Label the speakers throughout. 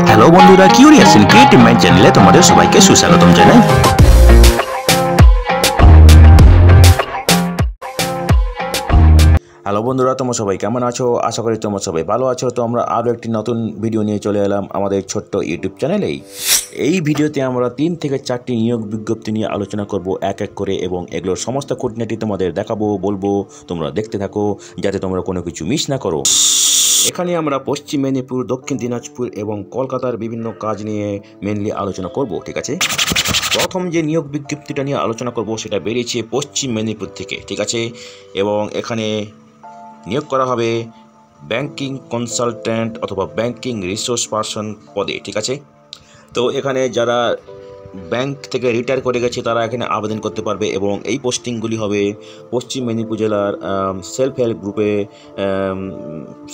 Speaker 1: Hello বন্ধুরা, curious in creative mind চ্যানেলে তোমাদের সবাইকে সুস্বাগতম জানাই। হ্যালো বন্ধুরা, তোমরা সবাই কেমন আছো? আশা করি তোমরা সবাই ভালো আছো। তো আমরা আরও একটি নতুন ভিডিও নিয়ে চলে এলাম আমাদের ছোট্ট ইউটিউব চ্যানেলেই। এই ভিডিওতে আমরা 3 থেকে 4টি নিয়োগ বিজ্ঞপ্তি নিয়ে আলোচনা করব এক এক করে, এবং এগুলোর সমস্ত খুঁটিনাটি তোমাদের দেখাবো, বলবো। তোমরা দেখতে থাকো যাতে তোমরা কোনো কিছু মিস না করো। এখানে আমরা পশ্চিম মেদিনীপুর, দক্ষিণ দিনাজপুর এবং কলকাতার বিভিন্ন কাজ নিয়ে মেনলি আলোচনা করব, ঠিক আছে। প্রথম যে নিয়োগ বিজ্ঞপ্তিটা নিয়ে আলোচনা করব সেটা বেরিয়েছে পশ্চিম মেদিনীপুর থেকে, ঠিক আছে। এবং এখানে নিয়োগ করা হবে ব্যাংকিং কনসালট্যান্ট অথবা ব্যাংকিং রিসোর্স পারসন পদে, ঠিক আছে। তো এখানে যারা ব্যাংক থেকে রিটায়ার করে গেছে তারা এখানে আবেদন করতে পারবে, এবং এই পোস্টিংগুলি হবে পশ্চিম মেদিনীপুর জেলার সেলফ হেল্প গ্রুপে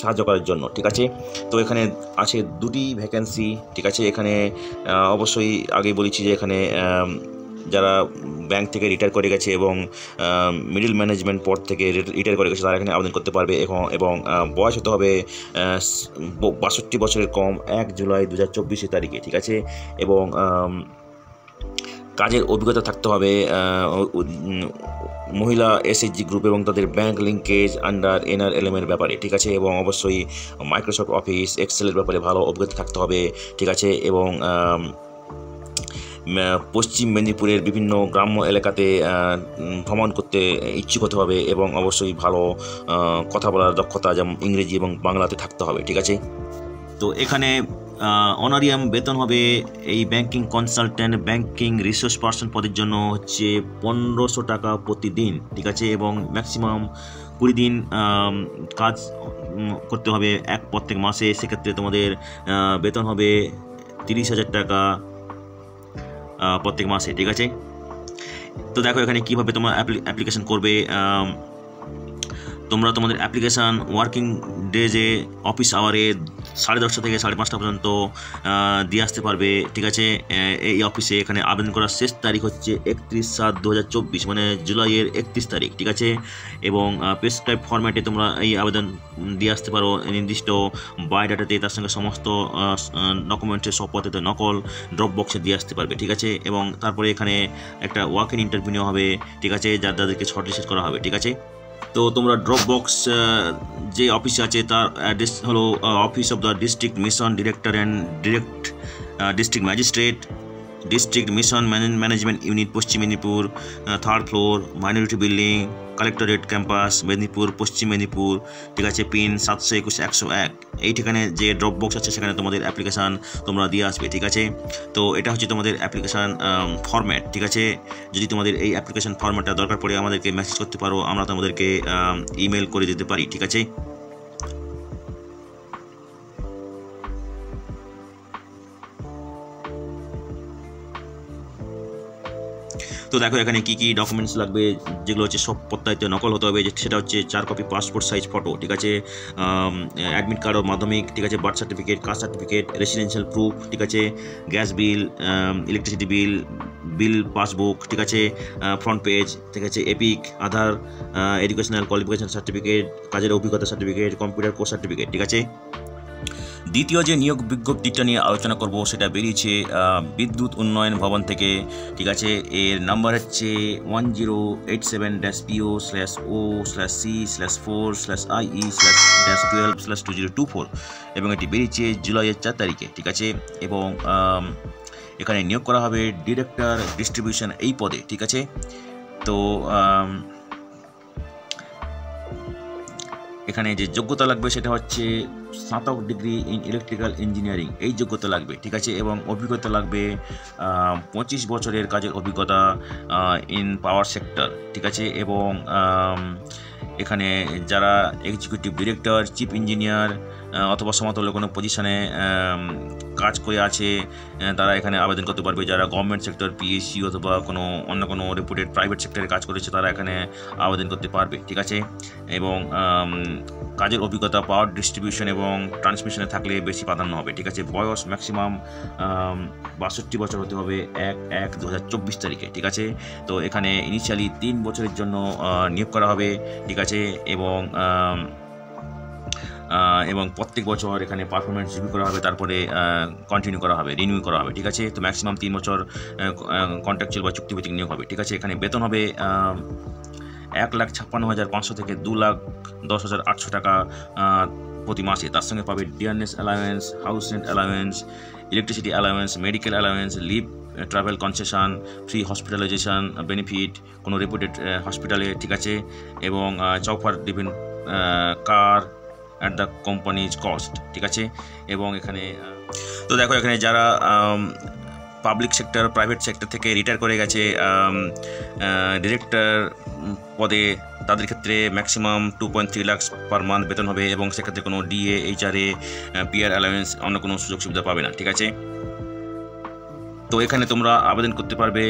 Speaker 1: সাহায্য করার জন্য, ঠিক আছে। তো এখানে আছে 2টি ভ্যাকেন্সি, ঠিক আছে। এখানে অবশ্যই আগেই বলেছি যে এখানে যারা ব্যাংক থেকে রিটায়ার করে গেছে এবং মিডল ম্যানেজমেন্ট পদ থেকে রিটায়ার করে গেছে তারা এখানে আবেদন করতে পারবে, এবং বয়স হতে হবে 62 বছরের কম 1 জুলাই 2024 তারিখে, ঠিক আছে। এবং কাজের অভিজ্ঞতা থাকতে হবে মহিলা এসএইচজি গ্রুপ এবং তাদের ব্যাংক লিঙ্কেজ আন্ডার NRLM এর ব্যাপারে, ঠিক আছে। এবং অবশ্যই মাইক্রোসফট অফিস এক্সেলের ব্যাপারে ভালো অভিজ্ঞতা থাকতে হবে, ঠিক আছে। এবং পশ্চিম মেদিনীপুরের বিভিন্ন গ্রাম্য এলাকাতে ভ্রমণ করতে ইচ্ছুক হতে হবে, এবং অবশ্যই ভালো কথা বলার দক্ষতা যেমন ইংরেজি এবং বাংলাতে থাকতে হবে, ঠিক আছে। তো এখানে অনারিয়াম বেতন হবে এই banking consultant banking resource person পদের জন্য হচ্ছে 1500 টাকা প্রতিদিন, ঠিক আছে। এবং ম্যাক্সিমাম 20 দিন কাজ করতে হবে প্রত্যেক মাসে, সেক্ষেত্রে তোমাদের বেতন হবে 30,000 টাকা প্রত্যেক মাসে, ঠিক আছে। তো দেখো এখানে কীভাবে তোমরা অ্যাপ্লিকেশন করবে। তোমরা তোমাদের অ্যাপ্লিকেশান ওয়ার্কিং ডেজে অফিস আওয়ারে 10:30 থেকে 5:30 পর্যন্ত দিয়ে আসতে পারবে, ঠিক আছে। এই অফিসে এখানে আবেদন করার শেষ তারিখ হচ্ছে 31/7/2024, মানে জুলাইয়ের 31 তারিখ, ঠিক আছে। এবং প্রেসক্রাইব ফরম্যাটে তোমরা এই আবেদন দিয়ে আসতে পারো নির্দিষ্ট বায়োডাটাতে, তার সঙ্গে সমস্ত ডকুমেন্টসের সব পদ্ধতিতে নকল ড্রপ বক্সে দিয়ে আসতে পারবে, ঠিক আছে। এবং তারপরে এখানে একটা ওয়াক ইন ইন্টারভিউ নেওয়া হবে, ঠিক আছে, যাদেরকে শর্টলিস্ট করা হবে, ঠিক আছে। তো তোমরা ড্রপ বক্স যে অফিসে আছে তার অ্যাড্রেস হলো office of the district mission director and district magistrate, district mission management unit, Paschim Medinipur, 3rd floor, minority building, collectorate campus, Medinipur, Paschim Medinipur, ঠিক আছে। পিন 721-101। এই ঠিকানে যে ড্রপ বক্স আছে সেখানে তোমাদের অ্যাপ্লিকেশান তোমরা দিয়ে আসবে, ঠিক আছে। তো এটা হচ্ছে তোমাদের অ্যাপ্লিকেশান ফরম্যাট, ঠিক আছে। যদি তোমাদের এই অ্যাপ্লিকেশান ফরম্যাটটা দরকার পড়ে আমাদেরকে মেসেজ করতে পারো, আমরা তোমাদেরকে ইমেল করে দিতে পারি, ঠিক আছে। তো দেখো এখানে কী কী ডকুমেন্টস লাগবে, যেগুলো হচ্ছে সব প্রত্যায়িত নকল হতে হবে, সেটা হচ্ছে 4 কপি পাসপোর্ট সাইজ ফটো, ঠিক আছে। অ্যাডমিট কার্ড ও মাধ্যমিক, ঠিক আছে। Birth certificate, caste certificate, residential proof, ঠিক আছে। Gas bill, electricity bill passbook, ঠিক আছে। ফ্রন্ট পেজ, ঠিক আছে। EPIC, Aadhaar, educational qualification certificate, কাজের অভিজ্ঞতা সার্টিফিকেট, কম্পিউটার কোর্স সার্টিফিকেট, ঠিক আছে। দ্বিতীয় যে নিয়োগ বিজ্ঞপ্তিটা নিয়ে আলোচনা করব সেটা বেরিয়েছে বিদ্যুৎ উন্নয়ন ভবন থেকে, ঠিক আছে। এর নাম্বার হচ্ছে 1087-PO/O/C/4/IE/12/2024, এবং এটি বেরিয়েছে জুলাইয়ের 4 তারিখে, ঠিক আছে। এবং এখানে নিয়োগ করা হবে ডিরেক্টর ডিস্ট্রিবিউশন এই পদে, ঠিক আছে। তো এখানে যে যোগ্যতা লাগবে সেটা হচ্ছে স্নাতক ডিগ্রি ইন ইলেকট্রিক্যাল ইঞ্জিনিয়ারিং, এই যোগ্যতা লাগবে, ঠিক আছে। এবং অভিজ্ঞতা লাগবে 25 বছরের কাজের অভিজ্ঞতা ইন পাওয়ার সেক্টর, ঠিক আছে। এবং এখানে যারা এক্সিকিউটিভ ডিরেক্টর, চিফ ইঞ্জিনিয়ার অথবা সমতুল্য কোনো পজিশনে কাজ করে আছে তারা এখানে আবেদন করতে পারবে। যারা গভর্নমেন্ট সেক্টর, PSU অথবা অন্য কোনো রেপুটেড প্রাইভেট সেক্টরে কাজ করেছে তারা এখানে আবেদন করতে পারবে, ঠিক আছে। এবং কাজের অভিজ্ঞতা পাওয়ার ডিস্ট্রিবিউশন এবং ট্রান্সমিশনে থাকলে বেশি প্রাধান্য হবে, ঠিক আছে। বয়স ম্যাক্সিমাম 62 বছর হতে হবে 1/1/2024 তারিখে, ঠিক আছে। তো এখানে ইনিশিয়ালি 3 বছরের জন্য নিয়োগ করা হবে, ঠিক আছে। এবং এবং প্রত্যেক বছর এখানে পারফরমেন্স রিভিউ করা হবে, তারপরে কন্টিনিউ করা হবে, রিনিউ করা হবে, ঠিক আছে। তো ম্যাক্সিমাম 3 বছর কন্ট্রাকচুয়াল বা চুক্তিভিত্তিক নিয়োগ হবে, ঠিক আছে। এখানে বেতন হবে 1,56,500 থেকে 2,10,800 টাকা প্রতি মাসে। তার সঙ্গে পাবে dearness allowance, house rent allowance, electricity allowance, medical allowance, leave, travel concession, free hospitalisation benefit কোনো রেপুটেড হসপিটালে, ঠিক আছে। এবং chauffeur driven car at the company's cost, ঠিক আছে। এবং এখানে তো দেখো এখানে যারা পাবলিক সেক্টর, প্রাইভেট সেক্টর থেকে রিটায়ার করে গেছে ডিরেক্টর পদে, তাদের ক্ষেত্রে ম্যাক্সিমাম 2.3 লাখ পার মান্থ বেতন হবে এবং সেক্ষেত্রে কোনো ডিএ, এইচআরএ, পিআর অ্যালাউয়েন্স, অন্য কোনো সুযোগ সুবিধা পাবে না, ঠিক আছে। তো এখানে তোমরা আবেদন করতে পারবে।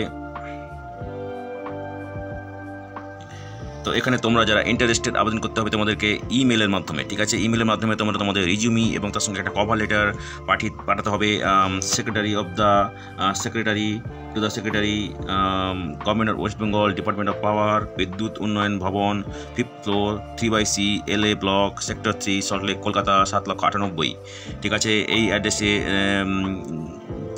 Speaker 1: তো এখানে তোমরা যারা ইন্টারেস্টেড আবেদন করতে হবে তোমাদেরকে ইমেলের মাধ্যমে, ঠিক আছে। ইমেলের মাধ্যমে তোমরা তোমাদের রিজিউমি এবং তার সঙ্গে একটা কভার লেটার পাঠাতে হবে secretary to the secretary government of West Bengal, department of power, বিদ্যুৎ উন্নয়ন ভবন, 5th floor, 3/C, LA block, sector 3, Salt Lake, Kolkata 7,98,000, ঠিক আছে। এই অ্যাড্রেসে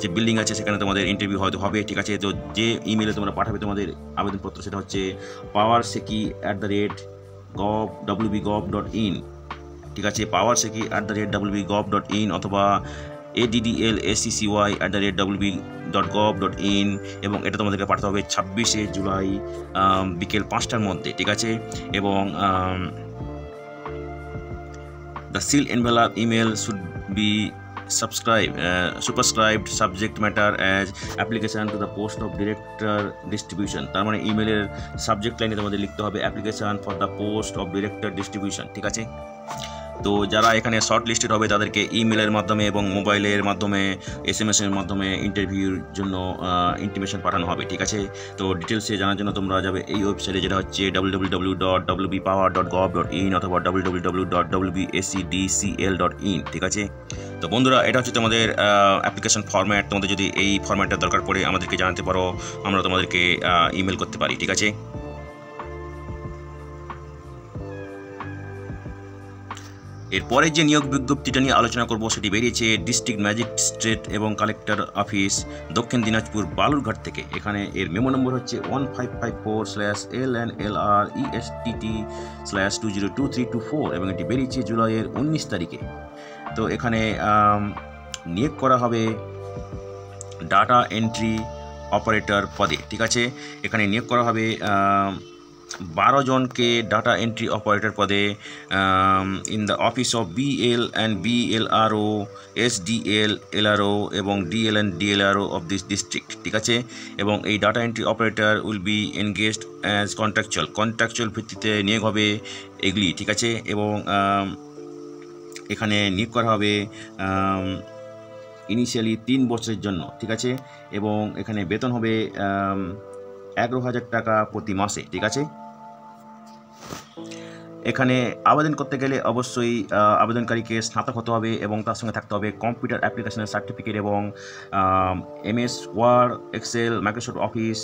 Speaker 1: যে বিল্ডিং আছে সেখানে তোমাদের ইন্টারভিউ হয়তো হবে, ঠিক আছে। তো যে ইমেলে তোমরা পাঠাবে তোমাদের আবেদনপত্র সেটা হচ্ছে powerseki@wbgov.in, ঠিক আছে। powerseki@wbgov.in অথবা addlaccy@wb.gov.in, এবং এটা তোমাদেরকে পাঠাতে হবে 26শে জুলাই বিকেল 5টার মধ্যে, ঠিক আছে। এবং the seal envelope email should be superscribed subject matter as application to the post of director distribution। তার মানে ইমেলের সাবজেক্ট লাইনে তোমাদের লিখতে হবে application for the post of director distribution, ঠিক আছে। তো যারা এখানে শর্ট লিস্টেড হবে তাদেরকে ইমেলের মাধ্যমে এবং মোবাইলের মাধ্যমে, SMS এর মাধ্যমে ইন্টারভিউর জন্য ইন্টিমেশন পাঠানো হবে, ঠিক আছে। তো ডিটেলসে জানার জন্য তোমরা যাবে এই ওয়েবসাইটে, যেটা হচ্ছে www.wbpower.gov.in অথবা www.wbacdcl.in, ঠিক আছে। তো বন্ধুরা, এটা হচ্ছে তোমাদের অ্যাপ্লিকেশন ফরম্যাট। তোমাদের যদি এই ফরম্যাটটা দরকার পড়ে আমাদেরকে জানাতে পারো, আমরা তোমাদেরকে ইমেল করতে পারি, ঠিক আছে। এরপরে যে নিয়োগ বিজ্ঞপ্তিটা নিয়ে আলোচনা করব সেটি বেরিয়েছে ডিস্ট্রিক্ট ম্যাজিস্ট্রেট এবং কালেক্টর অফিস, দক্ষিণ দিনাজপুর, বালুরঘাট থেকে। এখানে এর মেমো নম্বর হচ্ছে 1554/LNLRESTT/202324 এবং এটি বেরিয়েছে জুলাইয়ের 19 তারিখে। তো এখানে নিয়োগ করা হবে ডাটা এন্ট্রি অপারেটর পদে, ঠিক আছে। এখানে নিয়োগ করা হবে 12 জনকে ডাটা এন্ট্রি অপারেটর পদে in the office of BL and BLRO, SDL, LRO এবং DL and DLRO of this district, ঠিক আছে। এবং এই data entry operator will be engaged as contractual ভিত্তিতে নিয়োগ হবে এগুলি, ঠিক আছে। এবং এখানে নিয়োগ করা হবে ইনিশিয়ালি 3 বছরের জন্য, ঠিক আছে। এবং এখানে বেতন হবে 11,000 টাকা প্রতি মাসে, ঠিক আছে। এখানে আবেদন করতে গেলে অবশ্যই আবেদনকারীকে স্নাতক হতে হবে এবং তার সঙ্গে থাকতে হবে কম্পিউটার অ্যাপ্লিকেশনের সার্টিফিকেট এবং MS Word, Excel, Microsoft Office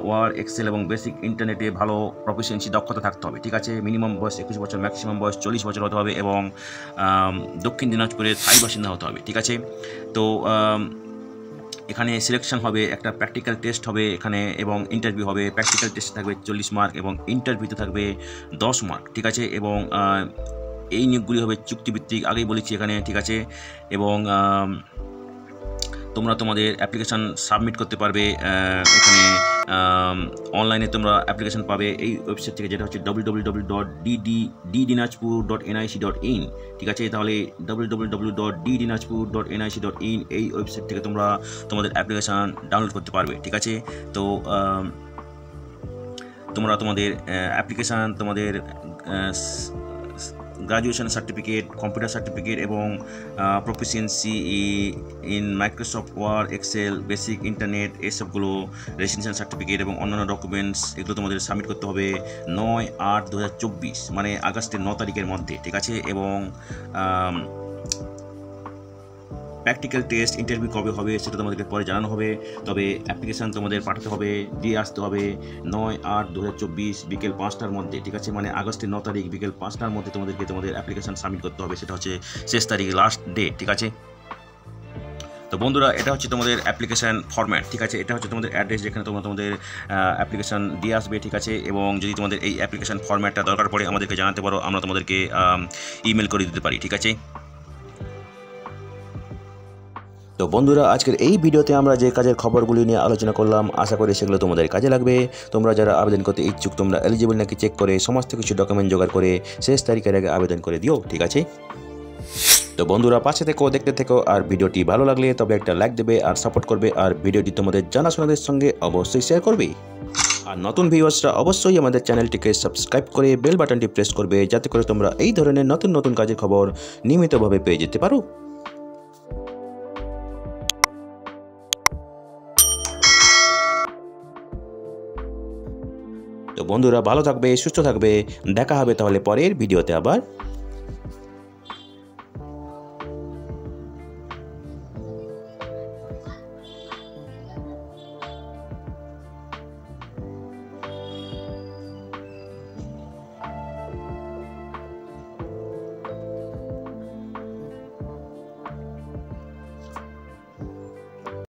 Speaker 1: Word, Excel এবং বেসিক ইন্টারনেটে ভালো প্রফিসিয়েন্সি, দক্ষতা থাকতে হবে, ঠিক আছে। মিনিমাম বয়স 21 বছর, ম্যাক্সিমাম বয়স 40 বছর হতে হবে এবং দক্ষিণ দিনাজপুরের স্থায়ী বাসিন্দা হতে হবে, ঠিক আছে। তো এখানে সিলেকশন হবে, একটা প্র্যাকটিক্যাল টেস্ট হবে এখানে এবং ইন্টারভিউ হবে। প্র্যাকটিক্যাল টেস্ট থাকবে 40 মার্ক এবং ইন্টারভিউতে থাকবে 10 মার্ক, ঠিক আছে। এবং এই নিয়োগগুলি হবে চুক্তিভিত্তিক, আগেই বলেছি এখানে, ঠিক আছে। এবং তোমরা তোমাদের অ্যাপ্লিকেশান সাবমিট করতে পারবে এখানে অনলাইনে তোমরা অ্যাপ্লিকেশান পাবে এই ওয়েবসাইট থেকে, যেটা হচ্ছে www.ddinajpur.nic.in, ঠিক আছে। তাহলে www.ddinajpur.nic.in এই ওয়েবসাইট থেকে তোমরা তোমাদের অ্যাপ্লিকেশান ডাউনলোড করতে পারবে, ঠিক আছে। তো তোমরা তোমাদের অ্যাপ্লিকেশান, তোমাদের গ্রাজুয়েশন সার্টিফিকেট, কম্পিউটার সার্টিফিকেট এবং proficiency in Microsoft Word, Excel, basic internet, এসবগুলো, রেসিডেন্সিয়াল সার্টিফিকেট এবং অন্যান্য ডকুমেন্টস, এগুলো তোমাদের সাবমিট করতে হবে 9/8/2024 মানে আগস্টের 9 তারিখের মধ্যে, ঠিক আছে। এবং প্র্যাকটিক্যাল টেস্ট ইন্টারভিউ কবে হবে সেটা তোমাদেরকে পরে জানানো হবে। তবে অ্যাপ্লিকেশান তোমাদের পাঠাতে হবে, দিয়ে আসতে হবে 9/8/2024 বিকেল 5টার মধ্যে, ঠিক আছে? মানে আগস্টের 9 তারিখ বিকেল 5টার মধ্যে তোমাদেরকে তোমাদের অ্যাপ্লিকেশান সাবমিট করতে হবে, সেটা হচ্ছে শেষ তারিখ, লাস্ট ডেট, ঠিক আছে? তো বন্ধুরা, এটা হচ্ছে তোমাদের অ্যাপ্লিকেশান ফরম্যাট, ঠিক আছে? এটা হচ্ছে তোমাদের অ্যাড্রেস যেখানে তোমরা তোমাদের অ্যাপ্লিকেশান দিয়ে আসবে, ঠিক আছে? এবং যদি তোমাদের এই অ্যাপ্লিকেশান ফরম্যাটটা দরকার পড়ে আমাদেরকে জানাতে পারো, আমরা তোমাদেরকে ইমেল করে দিতে পারি, ঠিক আছে? তো বন্ধুরা, আজকের এই ভিডিওতে আমরা যে কাজের খবরগুলি নিয়ে আলোচনা করলাম, আশা করি সেগুলো তোমাদের কাজে লাগবে। তোমরা যারা আবেদন করতে ইচ্ছুক, তোমরা এলিজিবল নাকি চেক করে সমস্ত কিছু ডকুমেন্ট জোগাড় করে শেষ তারিখের আগে আবেদন করে দিও, ঠিক আছে? তো বন্ধুরা, পাশে থেকো, দেখতে থেকো, আর ভিডিওটি ভালো লাগলে তবে একটা লাইক দেবে আর সাপোর্ট করবে, আর ভিডিওটি তোমাদের জানাশোনাদের সঙ্গে অবশ্যই শেয়ার করবে। আর নতুন ভিউয়ার্সরা অবশ্যই আমাদের চ্যানেলটিকে সাবস্ক্রাইব করে বেল বাটনটি প্রেস করবে, যাতে করে তোমরা এই ধরনের নতুন নতুন কাজের খবর নিয়মিতভাবে পেয়ে যেতে পারো। তো বন্ধুরা, ভালো থাকবে, সুস্থ থাকবে, দেখা হবে তাহলে পরের ভিডিওতে আবার।